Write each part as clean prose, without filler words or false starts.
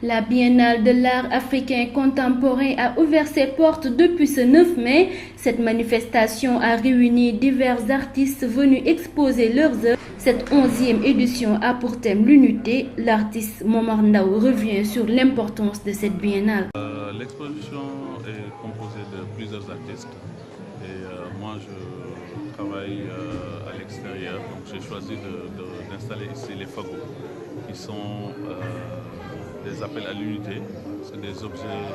La Biennale de l'art africain contemporain a ouvert ses portes depuis ce 9 mai. Cette manifestation a réuni divers artistes venus exposer leurs œuvres. Cette 11e édition a pour thème l'unité. L'artiste Momar Ndao revient sur l'importance de cette biennale. L'exposition est composée de plusieurs artistes et moi je travaille à l'extérieur, donc j'ai choisi d'installer ici les fagots qui sont des appels à l'unité. C'est des objets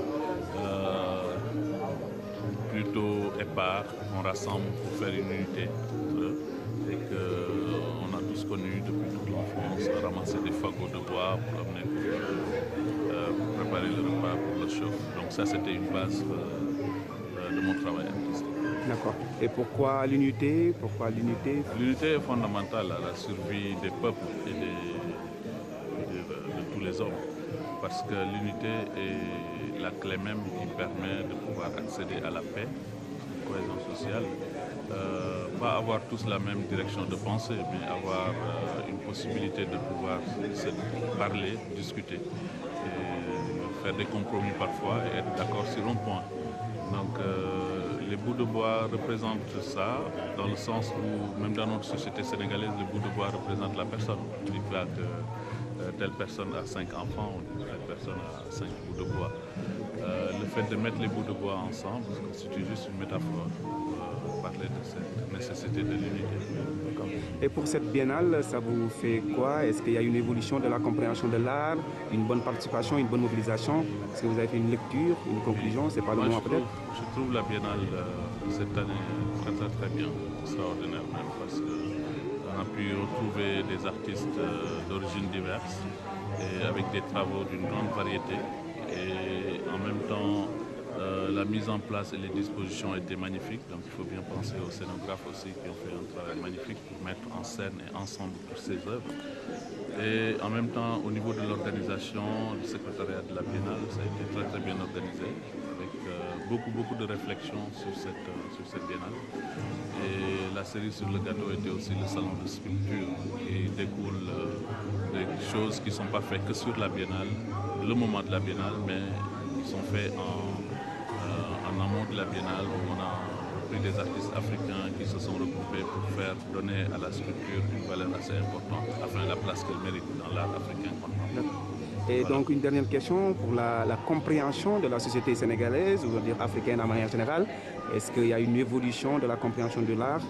plutôt épars qu'on rassemble pour faire une unité et qu'on a tous connu depuis toute l'enfance, ramasser des fagots de bois pour amener pour préparer le repas pour le chauffe. Donc ça c'était une base de mon travail artistique. D'accord. Et pourquoi l'unité? L'unité est fondamentale à la survie des peuples et de tous les hommes. Parce que l'unité est la clé même qui permet de pouvoir accéder à la paix, à la cohésion sociale. Pas avoir tous la même direction de pensée, mais avoir une possibilité de pouvoir se parler, discuter, et faire des compromis parfois et être d'accord sur un point. Donc les bouts de bois représentent ça, dans le sens où même dans notre société sénégalaise, les bouts de bois représentent la personne. On dit pas que telle personne a 5 enfants ou telle personne a 5 bouts de bois. Le fait de mettre les bouts de bois ensemble constitue juste une métaphore pour parler de cette nécessité de l'unité. Et pour cette biennale, ça vous fait quoi? Est-ce qu'il y a une évolution de la compréhension de l'art, une bonne participation, une bonne mobilisation? Est-ce que vous avez fait une lecture, une conclusion? C'est pas le moment peut-être? Je trouve la biennale cette année très bien, extraordinaire même, parce qu'on a pu retrouver des artistes d'origines diverses et avec des travaux d'une grande variété. Et en même temps, la mise en place et les dispositions étaient magnifiques. Donc il faut bien penser aux scénographes aussi qui ont fait un travail magnifique pour mettre en scène et ensemble toutes ces œuvres. Et en même temps, au niveau de l'organisation, du secrétariat de la Biennale, ça a été très bien organisé, avec beaucoup de réflexions sur cette Biennale. Et la cerise sur le gâteau était aussi le salon de sculpture qui découle des choses qui ne sont pas faites que sur la Biennale, le moment de la Biennale, mais qui sont faits en amont de la Biennale, où on a pris des artistes africains qui se sont regroupés pour faire donner à la sculpture une valeur assez importante, afin la place qu'elle mérite dans l'art africain contemporain. Et voilà. Donc une dernière question pour la compréhension de la société sénégalaise, ou dire africaine en manière générale. Est-ce qu'il y a une évolution de la compréhension de l'art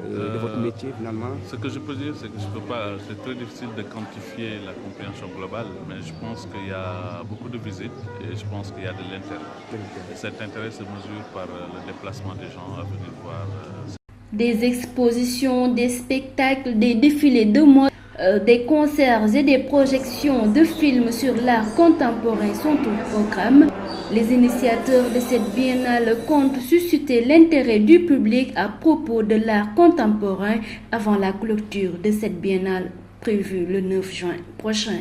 de votre métier finalement? Ce que je peux dire, c'est que c'est très difficile de quantifier la compréhension globale, mais je pense qu'il y a beaucoup de visites et je pense qu'il y a de l'intérêt. Et cet intérêt se mesure par le déplacement des gens à venir voir. Des expositions, des spectacles, des défilés de mode, des concerts et des projections de films sur l'art contemporain sont au programme. Les initiateurs de cette biennale comptent susciter l'intérêt du public à propos de l'art contemporain avant la clôture de cette biennale prévue le 9 juin prochain.